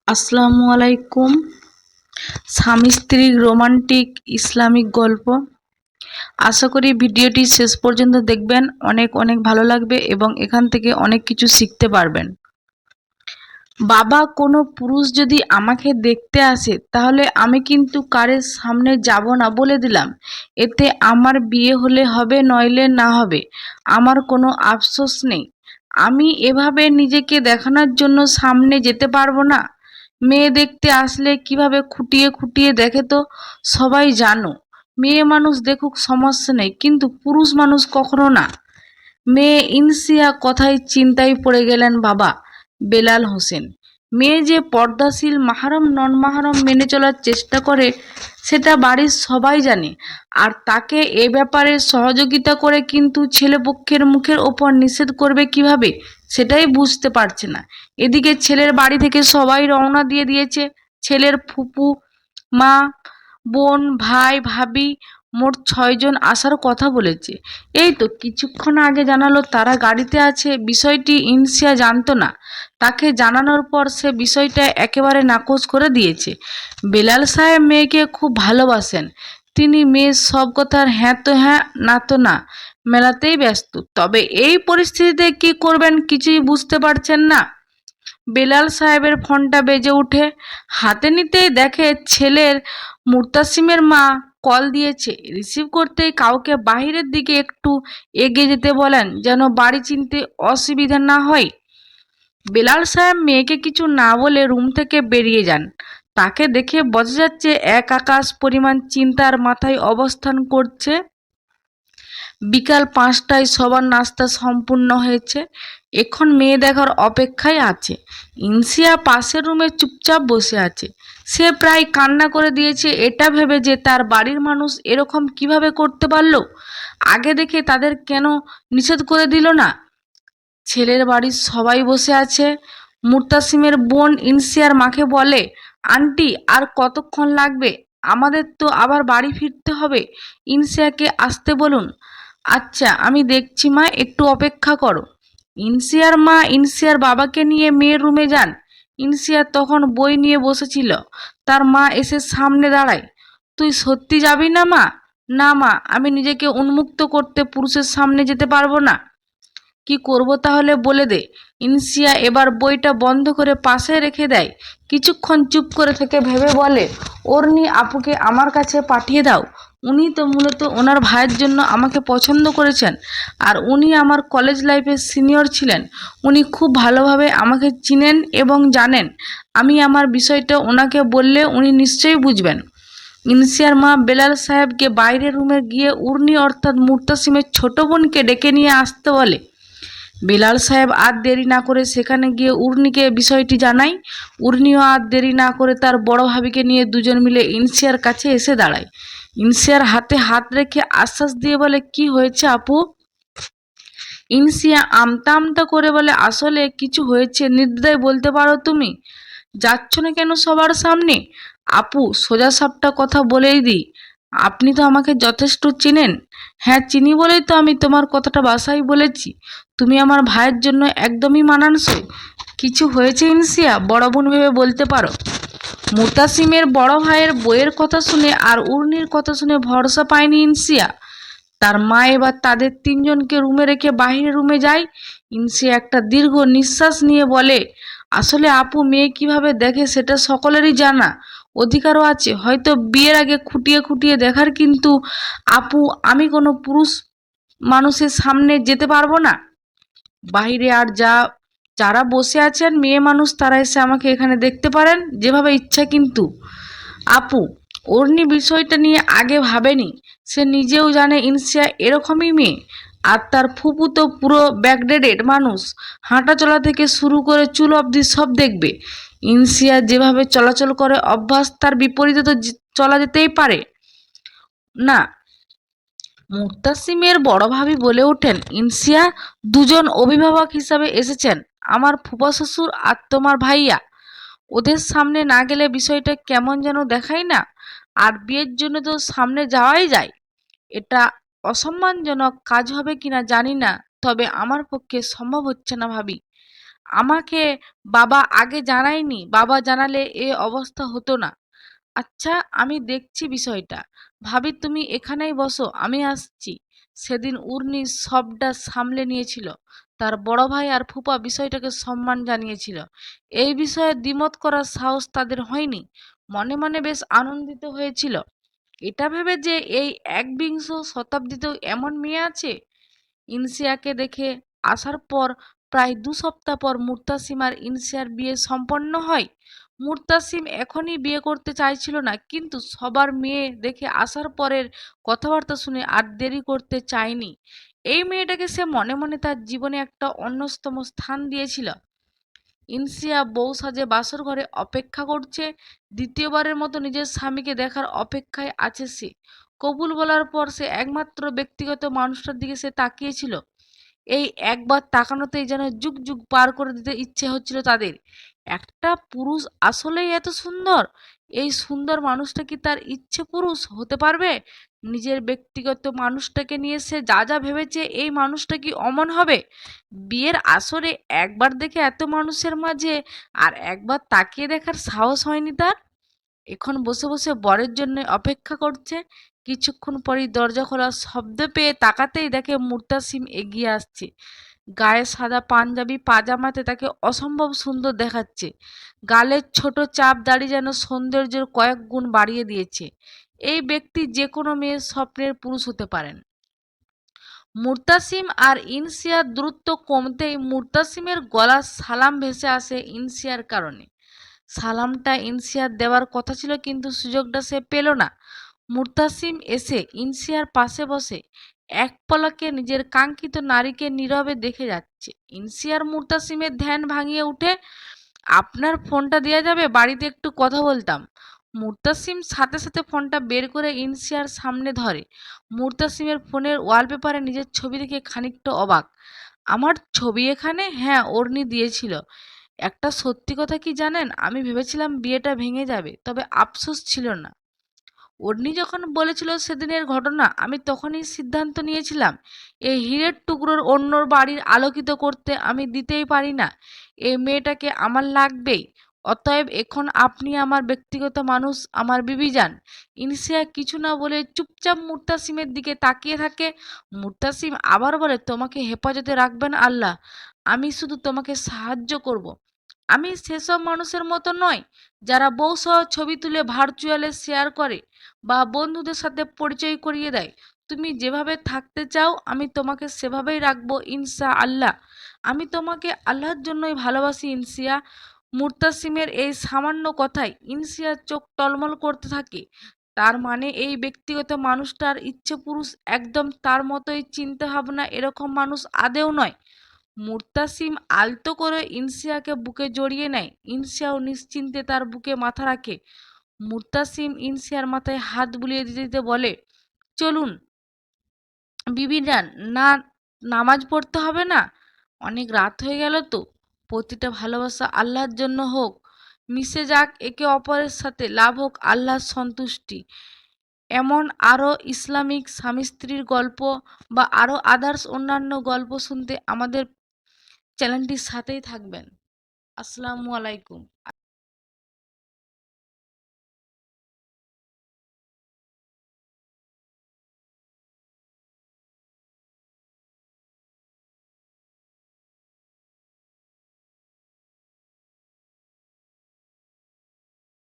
আসসালামু আলাইকুম। স্বামী স্ত্রীর রোমান্টিক ইসলামিক গল্প। আশা করি ভিডিওটি শেষ পর্যন্ত দেখবেন, অনেক অনেক ভালো লাগবে এবং এখান থেকে অনেক কিছু শিখতে পারবেন। বাবা, কোনো পুরুষ যদি আমাকে দেখতে আসে তাহলে আমি কিন্তু কারের সামনে যাব না বলে দিলাম। এতে আমার বিয়ে হলে হবে, নইলে না হবে, আমার কোনো আফসোস নেই। আমি এভাবে নিজেকে দেখানোর জন্য সামনে যেতে পারবো না। মেয়ে দেখতে আসলে কিভাবে খুঁটিয়ে খুঁটিয়ে দেখে তো সবাই জানো। মেয়ে মানুষ দেখুক, সমস্যা নেই, কিন্তু পুরুষ মানুষ কখনো না। মেয়ে ইনসিয়া কথায় চিন্তায় পড়ে গেলেন বাবা বেলাল হোসেন। মেয়ে যে পর্দাশীল, মাহরম নন মাহরম মেনে চলার চেষ্টা করে সেটা বাড়ির সবাই জানে, আর তাকে এ ব্যাপারে সহযোগিতা করে, কিন্তু ছেলেপক্ষের মুখের ওপর নিষেধ করবে কিভাবে সেটাই বুঝতে পারছে না। এদিকে ছেলের বাড়ি থেকে সবাই রওনা দিয়ে দিয়েছে। ছেলের ফুপু, মা, বোন, ভাই, ভাবি, মোট 6 জন আসার কথা বলেছে। এই তো কিছুক্ষণ আগে জানালো তারা গাড়িতে আছে। বিষয়টি ইনসিয়া জানতো না। তাকে জানানোর পর সে বিষয়টা একেবারে নাকচ করে দিয়েছে। বেলাল সাহেব মেয়েকে খুব ভালোবাসেন। তিনি মেয়ের সব কথার হ্যাঁ তো হ্যাঁ, না তো না মেলাতেই ব্যস্ত। তবে এই পরিস্থিতিতে কি করবেন কিছুই বুঝতে পারছেন না। বেলাল সাহেবের ফোনটা বেজে ওঠে। হাতে নিতেই দেখে ছেলের মুর্তাসিমের মা কল দিয়েছে। রিসিভ করতেই কাউকে বাহিরের দিকে একটু এগিয়ে যেতে বলেন, যেন বাড়ি চিনতে অসুবিধা না হয়। বেলাল সাহেব মেয়েকে কিছু না বলে রুম থেকে বেরিয়ে যান। তাকে দেখে বোঝা যাচ্ছে এক আকাশ পরিমাণ চিন্তার মাথায় অবস্থান করছে। বিকাল 5টায় সবার নাস্তা সম্পূর্ণ হয়েছে। এখন মেয়ে দেখার অপেক্ষায় আছে। ইনসিয়া পাশের রুমে চুপচাপ বসে আছে। সে প্রায় কান্না করে দিয়েছে এটা ভেবে যে তার বাড়ির মানুষ এরকম কিভাবে করতে পারলো। আগে দেখে তাদের কেন নিষেধ করে দিল না। ছেলের বাড়ির সবাই বসে আছে। মুর্তাসিমের বোন ইনসিয়ার মাকে বলে, আন্টি আর কতক্ষণ লাগবে? আমাদের তো আবার বাড়ি ফিরতে হবে। ইনসিয়াকে আসতে বলুন। আচ্ছা, আমি দেখছি মা, একটু অপেক্ষা করো। ইনসিয়ার মা ইনসিয়ার বাবাকে নিয়ে মেয়ের রুমে যান। ইনসিয়া তখন বই নিয়ে বসেছিল। তার মা এসে সামনে দাঁড়ায়। তুই সত্যি যাবি না মা? না মা, আমি নিজেকে উন্মুক্ত করতে পুরুষের সামনে যেতে পারবো না। কি করব তাহলে বলে দে। ইনসিয়া এবার বইটা বন্ধ করে পাশে রেখে দেয়। কিছুক্ষণ চুপ করে থেকে ভেবে বলে, অর্নি আপুকে আমার কাছে পাঠিয়ে দাও। উনি তো মূলত ওনার ভাইয়ের জন্য আমাকে পছন্দ করেছেন, আর উনি আমার কলেজ লাইফের সিনিয়র ছিলেন। উনি খুব ভালোভাবে আমাকে চিনেন এবং জানেন। আমি আমার বিষয়টা ওনাকে বললে উনি নিশ্চয়ই বুঝবেন। ইনসিয়ার মা বেলাল সাহেবকে বাইরের রুমে গিয়ে উর্নি অর্থাৎ মুর্তাসিমের ছোট বোনকে ডেকে নিয়ে আসতে বলে। বেলাল সাহেব আর দেরি না করে সেখানে গিয়ে উর্নিকে বিষয়টি জানায়। উর্নিও আর দেরি না করে তার বড় ভাবিকে নিয়ে দুজন মিলে ইনসিয়ার কাছে এসে দাঁড়ায়। ইনসিয়ার হাতে হাত রেখে আশ্বাস দিয়ে বলে, কি হয়েছে আপু? ইনসিয়া আমতা আমতা করে বলে, আসলে কিছু হয়েছে, নির্দ্বিধায় বলতে পারো তুমি। যাচ্ছ না কেন সবার সামনে? আপু, সোজা সাপটা কথা বলেই দিই, আপনি তো আমাকে যথেষ্ট চিনেন। হ্যাঁ চিনি বলেই তো আমি তোমার কথাটা বাসায় বলেছি। তুমি আমার ভাইয়ের জন্য একদমই মানানসই। কিছু হয়েছে ইনসিয়া, বড় বোন ভেবে বলতে পারো। মুতাসিমের বড় ভাইয়ের বইয়ের কথা শুনে আর উর্নির কথা শুনে ভরসা পায়নি ইনসিয়া। তার মা এবার তাদের তিনজনকে রুমে রেখে বাহিরে রুমে যায়। ইনসিয়া একটা দীর্ঘ নিঃশ্বাস নিয়ে বলে, আসলে আপু মেয়ে কিভাবে দেখে সেটা সকলেরই জানা অধিকারও আছে, হয়তো বিয়ের আগে খুঁটিয়ে খুঁটিয়ে দেখার, কিন্তু আপু আমি কোনো পুরুষ মানুষের সামনে যেতে পারবো না। বাহিরে আর যারা বসে আছেন মেয়ে মানুষ, তারা এসে আমাকে এখানে দেখতে পারেন যেভাবে ইচ্ছা, কিন্তু আপু অর্নি বিষয়টা নিয়ে আগে ভাবেনি। সে নিজেও জানে ইনসিয়া এরকমই মেয়ে, আর তার ফুপু তো পুরো ব্যাকডেটেড মানুষ। হাঁটা চলা থেকে শুরু করে চুল অবধি সব দেখবে। ইনসিয়া যেভাবে চলাচল করে অভ্যাস, তার বিপরীতে তো চলা যেতেই পারে না। মুর্তাসিমের বড় ভাবি বলে ওঠেন, ইনসিয়া, দুজন অভিভাবক হিসাবে এসেছেন, আমার ফুফা শ্বশুর আর তোমার ভাইয়া। ওদের সামনে না গেলে বিষয়টা কেমন যেন দেখায় না। আর বিয়ের জন্য তো সামনে যাওয়াই যায়। এটা অসম্মানজনক কাজ হবে কিনা জানি না, তবে আমার পক্ষে সম্ভব হচ্ছে না ভাবি। আমাকে বাবা আগে জানায়নি, বাবা জানালে এ অবস্থা হতো না। আচ্ছা, আমি দেখছি বিষয়টা। ভাবি তুমি এখানেই বসো, আমি আসছি। সেদিন উর্মি সবটা সামলে নিয়েছিল। তার বড় ভাই আর ফুপা বিষয়টাকে সম্মান জানিয়েছিল। এই বিষয়ে দ্বিমত করার সাহস তাদের হয়নি। মনে মনে বেশ আনন্দিত হয়েছিল, এটা ভেবে যে এই একবিংশ শতাব্দীতেও এমন মেয়ে আছে। ইনসিয়াকে দেখে আসার পর প্রায় 2 সপ্তাহ পর মুর্তাসিম আর ইনসিয়ার বিয়ে সম্পন্ন হয়। মুর্তাসিম এখনই বিয়ে করতে চাইছিল না, কিন্তু সবার মেয়ে দেখে আসার পরের কথাবার্তা শুনে আর দেরি করতে চায়নি। এই মেয়েটাকে সে মনে মনে তার জীবনে একটা অন্যতম স্থান দিয়েছিল। ইনসিয়া বউ সাজে বাসর ঘরে অপেক্ষা করছে। দ্বিতীয়বারের মতো নিজের স্বামীকে দেখার অপেক্ষায় আছে সে। কবুল বলার পর সে একমাত্র ব্যক্তিগত মানুষটার দিকে সে তাকিয়েছিল। এই একবার তাকানোতেই যেন যুগ যুগ পার করে দিতে ইচ্ছে হচ্ছিল তাদের। একটা পুরুষ আসলেই এত সুন্দর? এই সুন্দর মানুষটা কি তার ইচ্ছে পুরুষ হতে পারবে? নিজের ব্যক্তিগত মানুষটাকে নিয়ে সে যা যা ভেবেছে, এই মানুষটা কি অমন হবে? বিয়ের আসরে একবার দেখে এত মানুষের মাঝে আর একবার তাকিয়ে দেখার সাহস হয়নি তার। এখন বসে বসে বরের জন্য অপেক্ষা করছে। কিছুক্ষণ পরেই দরজা খোলার শব্দ পেয়ে তাকাতেই দেখে মুর্তাসিম এগিয়ে আসছে। গায়ে সাদা পাঞ্জাবি পাজামাতে তাকে অসম্ভব সুন্দর দেখাচ্ছে। গালের ছোট চাপ দাড়ি যেন সৌন্দর্যের কয়েক গুণ বাড়িয়ে দিয়েছে। এই ব্যক্তি যে কোনো মেয়ের স্বপ্নের পুরুষ হতে পারেন। মুর্তাসিম আর ইনসিয়ার দূরত্ব কমতেই মুর্তাসিমের গলার সালাম ভেসে আসে ইনসিয়ার কারণে। সালামটা ইনসিয়ার দেওয়ার কথা ছিল, কিন্তু সুযোগটা সে পেল না। মুর্তাসিম এসে ইনসিয়ার পাশে বসে এক পলকে নিজের কাঙ্ক্ষিত নারীকে নীরবে দেখে যাচ্ছে। ইনসিয়ার মুর্তাসিমের ধ্যান ভাঙিয়ে উঠে, আপনার ফোনটা দেওয়া যাবে, বাড়িতে একটু কথা বলতাম। মুর্তাসিম সাথে সাথে ফোনটা বের করে ইনসিয়ার সামনে ধরে। মুর্তাসিমের ফোনের ওয়ালপেপারে নিজের ছবি দেখে খানিকটা অবাক। আমার ছবি এখানে? হ্যাঁ, অর্ণি দিয়েছিল। একটা সত্যি কথা কি জানেন, আমি ভেবেছিলাম বিয়েটা ভেঙে যাবে, তবে আফসোস ছিল না। অর্ণি যখন বলেছিল সেদিনের ঘটনা, আমি তখনই সিদ্ধান্ত নিয়েছিলাম এই হীরের টুকরোর অন্যর বাড়ির আলোকিত করতে আমি দিতেই পারি না। এই মেয়েটাকে আমার লাগবেই। অতএব এখন আপনি আমার ব্যক্তিগত মানুষ, আমার বিবিজান। ইনসিয়া কিছু না বলে চুপচাপ মুর্তাসিমের দিকে তাকিয়ে থাকে। মুর্তাসিম আবার বলে, তোমাকে হেফাজতে রাখবেন আল্লাহ, আমি শুধু তোমাকে সাহায্য করব। আমি সেসব মানুষের মতো নয় যারা বউ সহ ছবি তুলে ভার্চুয়ালে শেয়ার করে বা বন্ধুদের সাথে পরিচয় করিয়ে দেয়। তুমি যেভাবে থাকতে চাও আমি তোমাকে সেভাবেই রাখবো ইনশা আল্লাহ। আমি তোমাকে আল্লাহর জন্যই ভালোবাসি ইনসিয়া। মুর্তাসিমের এই সামান্য কথায় ইনসিয়ার চোখ টলমল করতে থাকে। তার মানে এই ব্যক্তিগত মানুষটার ইচ্ছে পুরুষ একদম তার মতোই চিন্তা ভাবনা, এরকম মানুষ আদেও নয়। মুর্তাসিম আলতো করে ইনসিয়াকে বুকে জড়িয়ে নেয়। ইনসিয়াও নিশ্চিন্তে তার বুকে মাথা রাখে। মুর্তাসিম ইনসিয়ার মাথায় হাত বুলিয়ে দিতে দিতে বলে, চলুন বিবি যান না, নামাজ পড়তে হবে না? অনেক রাত হয়ে গেল তো। প্রতিটা ভালোবাসা আল্লাহর জন্য হোক, মিশে যাক একে অপরের সাথে, লাভ হোক আল্লাহর সন্তুষ্টি। এমন আরও ইসলামিক স্বামী স্ত্রীর গল্প বা আরও আদার্স অন্যান্য গল্প শুনতে আমাদের চ্যানেলটির সাথেই থাকবেন। আসসালামু আলাইকুম।